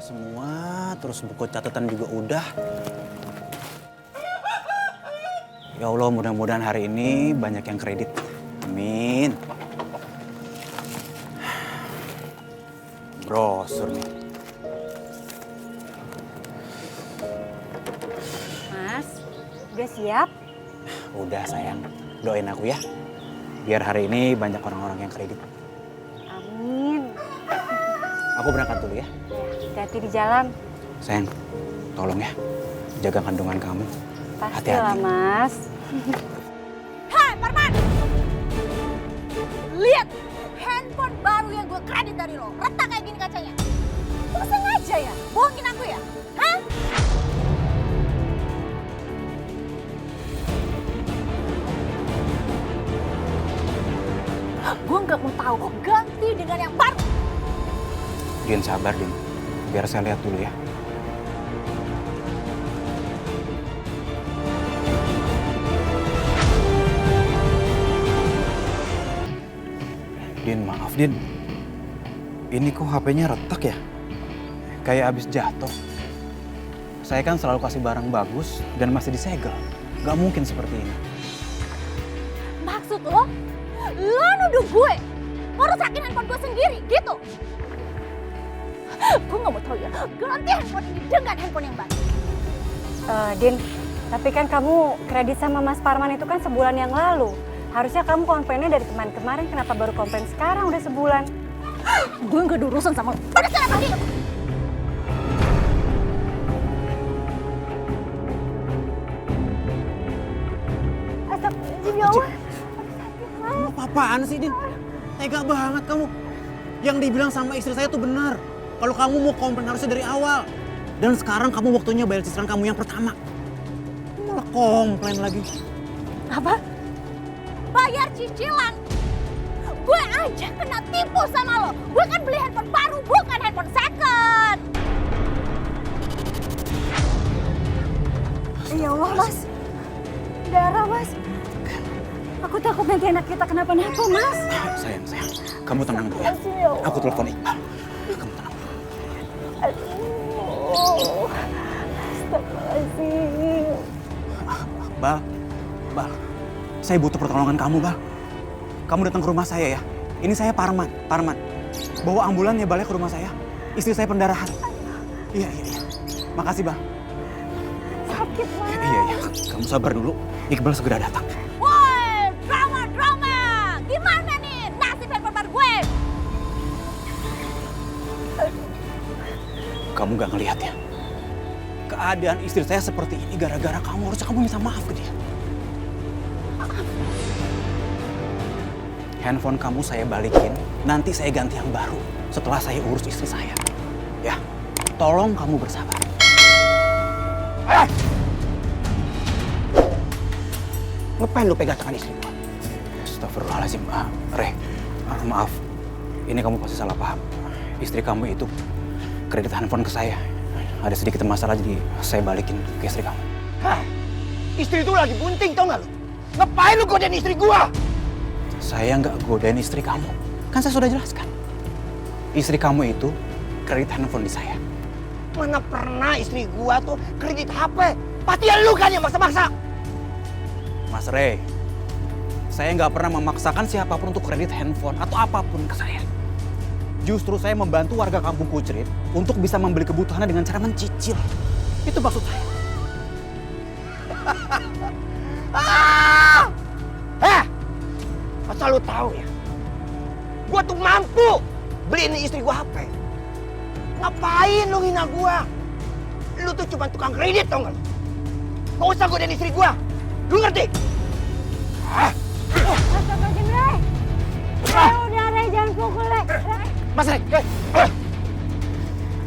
semua, terus buku catatan juga udah. Ya Allah, mudah-mudahan hari ini banyak yang kredit. Amin. Brosur nih. Mas, udah siap? Udah sayang, doain aku ya. Biar hari ini banyak orang-orang yang kredit. Amin. Aku berangkat dulu ya. Hati-hati di jalan. Sayang, tolong ya, jaga kandungan kamu. Pastilah, Mas. Hai, Parman! Lihat handphone baru yang gue kredit dari lo. Retak kayak gini kacanya. Lo sengaja ya? Bohongin aku ya? Hah? Gue nggak mau tahu. Ganti dengan yang baru. Din, sabar Din. Biar saya lihat dulu ya. Din, maaf Din. Ini kok HP-nya retak ya? Kayak abis jatuh. Saya kan selalu kasih barang bagus dan masih disegel. Gak mungkin seperti ini. Maksud lo? Lo nuduh gue ngerusakin handphone gue sendiri, gitu? Gue gak mau tahu ya. Ganti handphone ini dengan handphone yang baru. Din, tapi kan kamu kredit sama Mas Parman itu kan sebulan yang lalu. Harusnya kamu komplainnya dari kemarin-kemarin, kenapa baru komplain sekarang udah sebulan? Gue gak ada urusan sama lo. Pada sekarang pergi! Astagfirullahaladzim, ya Allah. Kamu apa-apaan sih, Din? Tega banget kamu. Yang dibilang sama istri saya tuh benar. Kalau kamu mau komplain harusnya dari awal. Dan sekarang kamu waktunya bayar cicilan kamu yang pertama. Malah komplain lagi. Apa? Bayar cicilan? Gue aja kena tipu sama lo. Gue kan beli handphone baru, bukan handphone second. Ya Allah, Mas. Darah, Mas. Aku takut nanti anak kita kenapa-napa, Mas. Sayang. Kamu tenang dulu ya. Aku telepon Iqbal. Kamu tenang. Aduh. Astagfirullahaladzim. Bal. Saya butuh pertolongan kamu, Bal. Kamu datang ke rumah saya ya. Ini saya Parman. Bawa ambulan ya, Bal, ya, ke rumah saya. Istri saya pendarahan. Iya. Makasih, Bal. Sakit, Mas. Iya. Kamu sabar dulu. Iqbal segera datang. Woi, drama. Gimana nih nasib handphone baru gue? Kamu gak ngelihat ya? Keadaan istri saya seperti ini gara-gara kamu. Harusnya kamu minta maaf ke dia. Handphone kamu saya balikin, nanti saya ganti yang baru setelah saya urus istri saya. Ya, tolong kamu bersabar. Ngapain lu pegang tangan istri gua? Astagfirullahaladzim, Re. Maaf, ini kamu pasti salah paham. Istri kamu itu kredit handphone ke saya. Ada sedikit masalah jadi saya balikin ke istri kamu. Hah? Istri itu lagi bunting, tau gak lu? Ngapain lu godain istri gua? Saya nggak godain istri kamu. Kan saya sudah jelaskan. Istri kamu itu kredit handphone di saya. Mana pernah istri gua tuh kredit HP? Pasti lu kan yang maksa-maksa. Mas Rey, saya nggak pernah memaksakan siapapun untuk kredit handphone atau apapun ke saya. Justru saya membantu warga kampung Kucrit untuk bisa membeli kebutuhannya dengan cara mencicil. Itu maksud saya. Asal lu tahu ya, gua tuh mampu beliin istri gua HP. Ngapain lu hina gua? Lu tuh cuma tukang kredit, tau gak lu? Gak usah godain istri gua. Lu ngerti? Astagfirullahaladzim, Rey. Udah, Rey, jangan pukul, Rey. Mas Rey,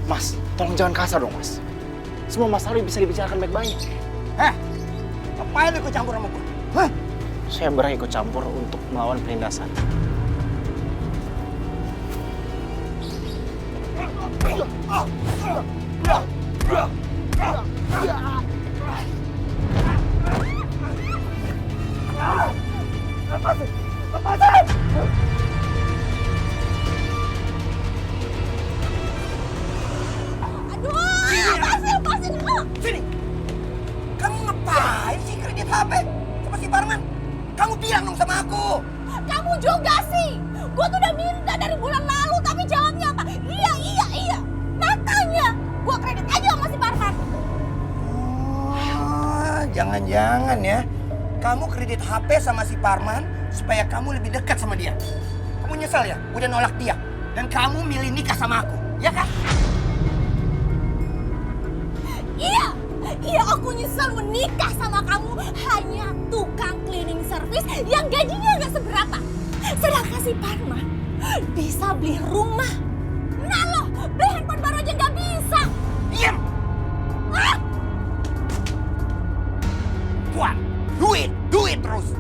Mas, tolong jangan kasar dong, Mas. Semua masalah bisa dibicarakan baik-baik. Ngapain lu ikut campur sama gua? Saya berani ikut campur untuk melawan penindasan. Kamu bilang dong sama aku. Kamu juga sih. Gue tuh udah minta dari bulan lalu, tapi jawabnya apa? Iya. Makanya gue kredit aja sama si Parman. Oh, jangan-jangan ya. Kamu kredit HP sama si Parman supaya kamu lebih dekat sama dia. Kamu nyesal ya? Udah nolak dia. Dan kamu milih nikah sama aku. Ya kan? Iya, aku nyesel menikah sama kamu. Hanya tukang cleaning service yang gajinya gak seberapa. Sedangkan si Parman bisa beli rumah. Nah lo, beli handphone baru aja gak bisa. Diam! Ah! Kuat! Duit terus!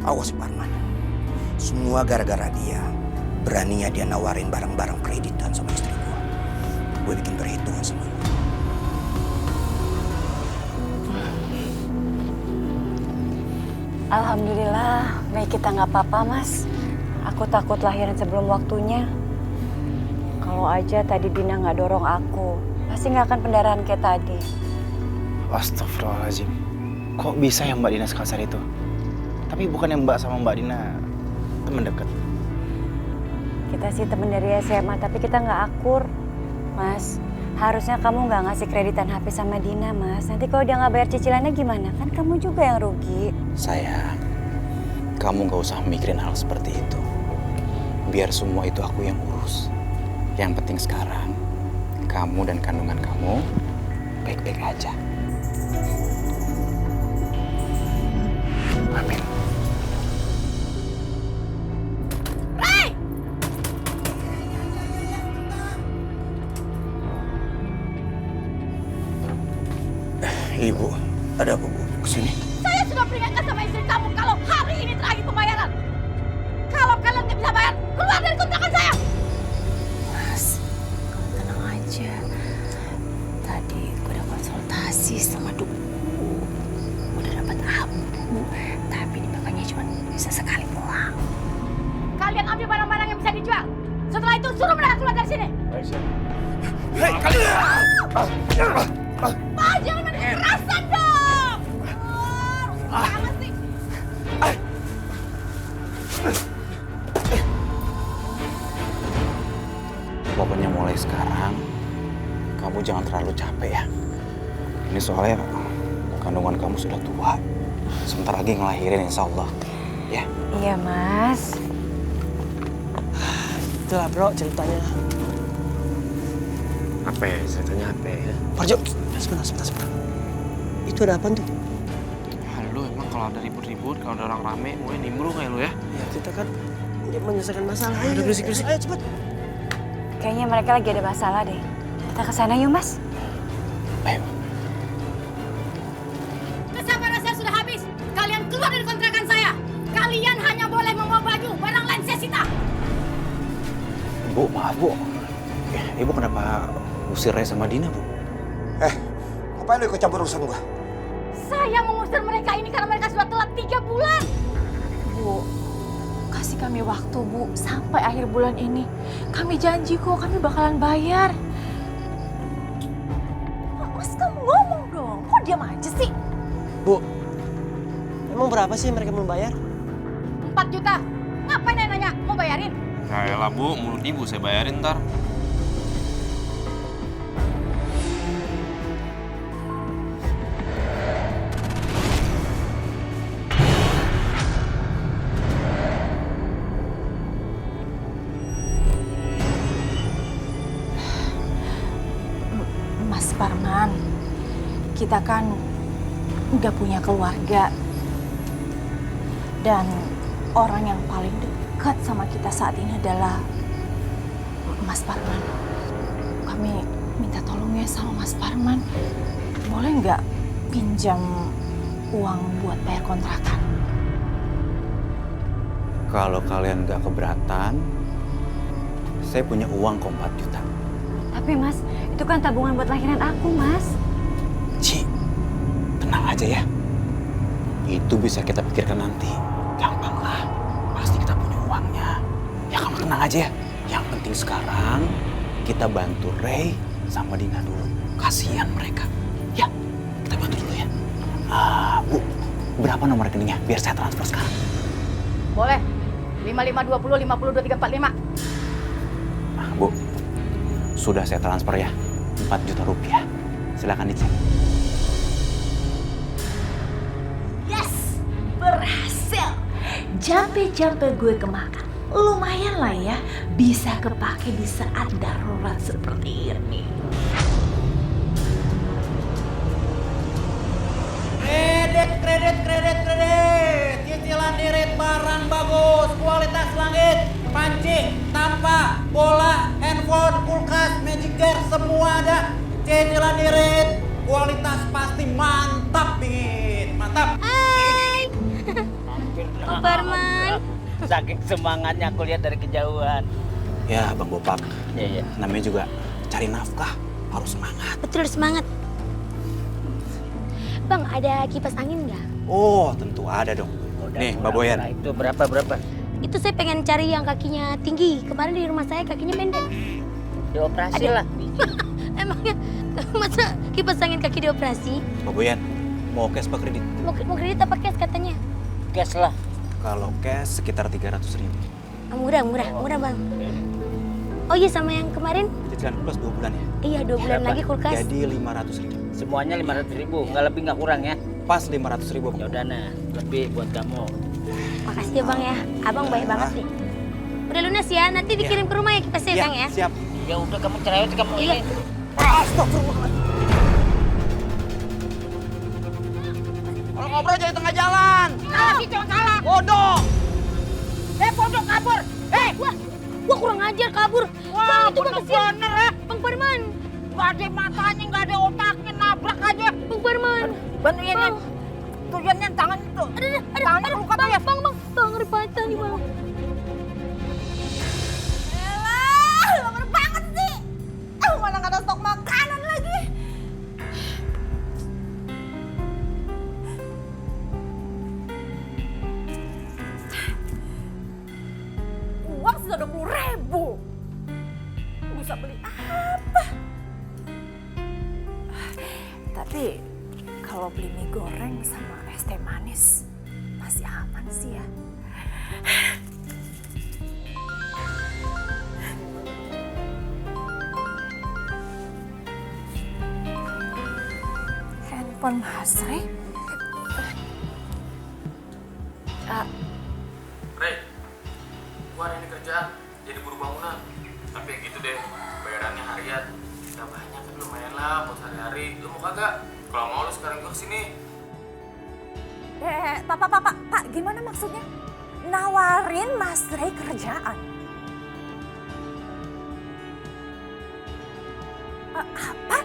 Awas si Parman. Semua gara-gara dia. Beraninya dia nawarin barang-barang kreditan sama istri gue. Gue bikin perhitungan sama lu. Alhamdulillah, baik kita nggak apa-apa, Mas. Aku takut lahiran sebelum waktunya. Kalau aja tadi Dina nggak dorong aku, pasti nggak akan pendarahan kayak tadi. Astagfirullahaladzim. Kok bisa ya Mbak Dina sekasar itu? Tapi bukannya Mbak sama Mbak Dina teman dekat? Kita sih temen dari SMA, tapi kita nggak akur. Mas, harusnya kamu nggak ngasih kreditan HP sama Dina, Mas. Nanti kalau dia nggak bayar cicilannya gimana? Kan kamu juga yang rugi. Sayang, kamu gak usah mikirin hal seperti itu. Biar semua itu aku yang urus. Yang penting sekarang, kamu dan kandungan kamu baik-baik aja. Amin. Ibu, ada apa Bu? Kesini? Saya sudah peringatkan sama istri kamu kalau hari ini terakhir pembayaran. Kalau kalian nggak bisa bayar, keluar dari kontrakan saya. Mas, kamu tenang aja. Tadi gue udah konsultasi sama Duku. Udah dapat abu, tapi dibakanya cuma bisa sekali doang. Kalian ambil barang-barang yang bisa dijual. Setelah itu suruh mereka keluar dari sini. Hei, kalian! Pak, jangan main kekerasan dong. Rusak banget sih. Pokoknya mulai sekarang, kamu jangan terlalu capek ya. Ini soalnya kandungan kamu sudah tua. Sebentar lagi ngelahirin insya Allah. Ya. Iya, Mas. Itulah bro ceritanya. Apa ya? Ceritanya apa ya? Parjo, sebentar. Itu ada apa tuh? Lu emang kalau ada ribut-ribut, kalau ada orang rame, mulai nimbrung kayak lu ya? Ya kita kan menyelesaikan masalah. Ayo, berisik. Ayo cepet. Kayaknya mereka lagi ada masalah deh. Kita ke sana yuk, Mas. Ayo. Kesabaran saya sudah habis. Kalian keluar dari kontrakan saya. Kalian hanya boleh membawa baju, barang lain saya sita. Bu, maaf Bu. Ibu kenapa usir Ray sama Dina, Bu? Ngapain lu ikut campur urusan gua? Saya mengusir mereka ini karena mereka sudah telat 3 bulan. Bu, kasih kami waktu, Bu, sampai akhir bulan ini. Kami janji kok, kami bakalan bayar. Mas, kamu ngomong dong. Kok diam aja sih? Bu, emang berapa sih mereka belum bayar? 4 juta. Ngapain nanya? Mau bayarin? Ya elah Bu, mulut ibu saya bayarin ntar. Mas Parman, kita kan nggak punya keluarga. Dan orang yang paling dekat sama kita saat ini adalah Mas Parman. Kami minta tolong ya sama Mas Parman. Boleh nggak pinjam uang buat bayar kontrakan? Kalau kalian nggak keberatan, saya punya uang kok 4 juta. Tapi Mas, itu kan tabungan buat lahiran aku, Mas. Ci, tenang aja ya. Itu bisa kita pikirkan nanti. Gampang lah. Pasti kita punya uangnya. Ya kamu tenang aja ya. Yang penting sekarang kita bantu Ray sama Dina dulu. Kasihan mereka. Ya, kita bantu dulu ya. Bu, Berapa nomor rekeningnya? Biar saya transfer sekarang. Boleh. 5520 52 345. Bu, sudah saya transfer ya. 4 juta rupiah. Silakan dicek. Yes, berhasil. Jampe-jampe gue kemakan. Lumayan lah ya, bisa kepake di saat darurat seperti ini. Kredit. Cicilan irit barang bagus, kualitas langit, pancing, tampak, bola, handphone, kulkas, magic jar, semua ada. Cicilan irit, kualitas pasti mantap, Bingit. Mantap. Hai. Pak Parman. Saking semangatnya aku lihat dari kejauhan. Ya, Bang Bopak. Iya. Namanya juga cari nafkah. Harus semangat. Betul semangat. Bang, ada kipas angin nggak? Oh, tentu ada dong. Nih, Mbak Boyan. Itu berapa? Itu saya pengen cari yang kakinya tinggi. Kemarin di rumah saya kakinya pendek. Dioperasi lah. Emangnya masa kipas angin kaki dioperasi? Mbak Boyan, mau cash apa kredit? Mau kredit apa cash katanya? Cash lah. Kalau cash sekitar 300.000. Murah bang. Oh iya, sama yang kemarin? Cicilan plus 2 bulan ya? Iya, 2 bulan Berapa? lagi kulkas. Jadi 500.000. Semuanya 500.000, nggak lebih nggak kurang ya. Pas 500.000. Ya udah nah, lebih buat kamu. Makasih ya bang ya, abang baik banget nih. Udah lunas ya, nanti dikirim ke rumah ya kipasnya Ya, Kang ya. siap. Ya udah kamu cerewet kamu Iya. ini. Kalau ngobrol jadi tengah jalan. Salah sih, cuma salah. Bodoh. Pojok kabur. Wah kurang ajar kabur. Wah, Bang, itu bang kesian. bener-bener ya. Bang Parman. Gak ada matanya, gak ada otaknya, nabrak aja. Bang Parman. Bantuin Bang. tujuannya tangan itu. Tangannya luka tuh ya. Bang, ngeri patah nih bang. Elah, lapar banget sih. Mana gak ada stok makanan lagi. Uang sudah 20.000. Bisa beli apa? Tapi kalau beli mie goreng sama es teh manis masih aman sih ya. Handphone Hasri. Rey, gua hari ini kerjaan jadi buru bangunan. Tapi ya gitu deh, bayarannya harian. Gak banyak tapi lumayan lah buat sehari-hari. Lu mau kagak? Kalau mau lu sekarang gua kesini. Pak, gimana maksudnya? Nawarin Mas Rey kerjaan? Apa?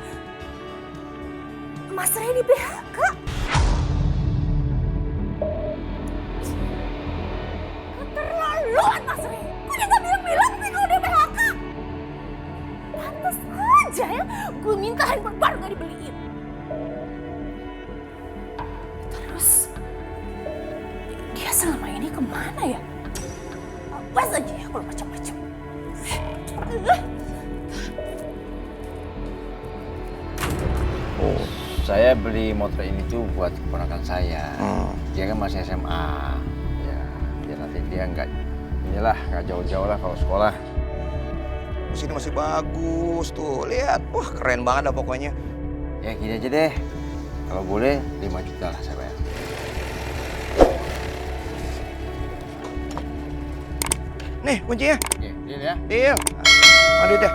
Mas Rey di PHK? Keterlaluan Mas Rey! Kok dia gak bilang-bilang sih kalau dia PHK? Pantes aja ya, gue minta handphone baru gak dibeliin. Terus, dia selama ini kemana ya? Awas aja ya kalau macam-macam. Oh, saya beli motor ini tuh buat keponakan saya. Dia kan masih SMA. Ya, biar nanti dia nggak jauh-jauh lah kalau sekolah. Mesinnya masih bagus tuh, lihat. Wah, keren banget dah pokoknya. Ya gini aja deh. Kalau boleh 5 juta lah saya bayar. Nih kuncinya. Oke, deal ya. Deal. Aduh deh.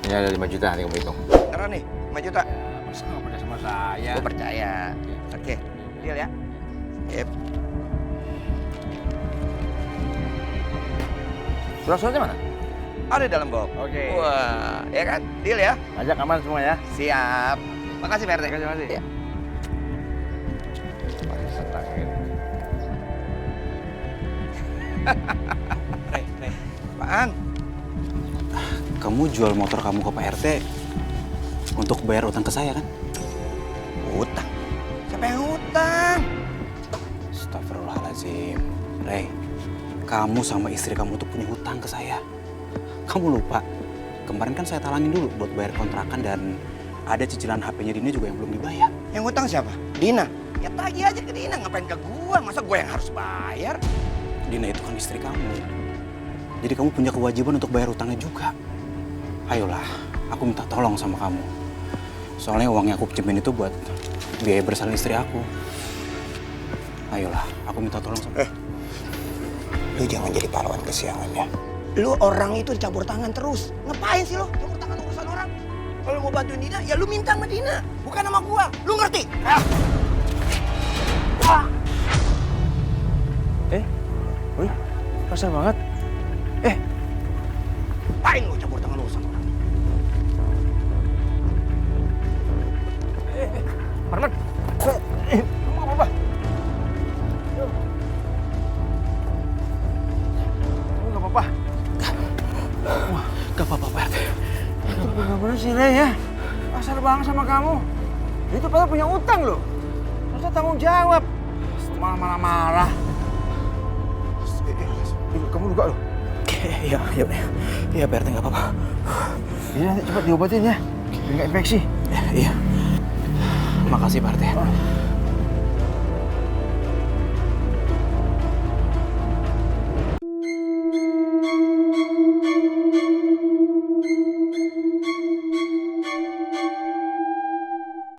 Ini ada 5 juta, nanti kamu hitung. Beneran nih, 5 juta. Ya, masa nggak percaya sama saya? Gue percaya. Oke, deal ya. Yep. Surat-suratnya mana? Ada di dalam box. Oke. Wah, ya kan? Deal ya. Ajak aman semua ya. Siap. Makasih Pak RT. Makasih. Ya. Masih senangin. Rey. Apaan? Kamu jual motor kamu ke Pak RT untuk bayar utang ke saya kan? Utang? Siapa yang utang? Astagfirullahaladzim. Rey, kamu sama istri kamu tuh punya hutang ke saya. Kamu lupa, kemarin kan saya talangin dulu buat bayar kontrakan dan ada cicilan HP-nya Dina juga yang belum dibayar. Yang utang siapa? Dina? Ya tagih aja ke Dina, ngapain ke gua? Masa gua yang harus bayar? Dina itu kan istri kamu. Jadi kamu punya kewajiban untuk bayar utangnya juga. Ayolah, aku minta tolong sama kamu. Soalnya uang yang aku pinjemin itu buat biaya bersalin istri aku. Ayolah, aku minta tolong sama... Lu jangan jadi pahlawan kesiangan ya. Lu orang itu campur tangan terus. Ngapain sih lu campur tangan urusan orang? Kalau mau bantuin Dina, ya lu minta sama Dina. Bukan sama gua. Lu ngerti? Wih, kasar banget. Ngapain lu campur tangan urusan orang? Parman. Kamu apa-apa? Kamu nggak apa-apa? Gak apa-apa, Pak RT. Itu bener-bener sih, Rey ya. Kasar banget sama kamu. Itu padahal punya utang loh. Harusnya tanggung jawab. Malah marah-marah. Kamu luka loh. Iya, Pak RT gak apa-apa. Ini nanti cepat diobatin ya. Biar nggak infeksi. Iya. Makasih, Pak RT.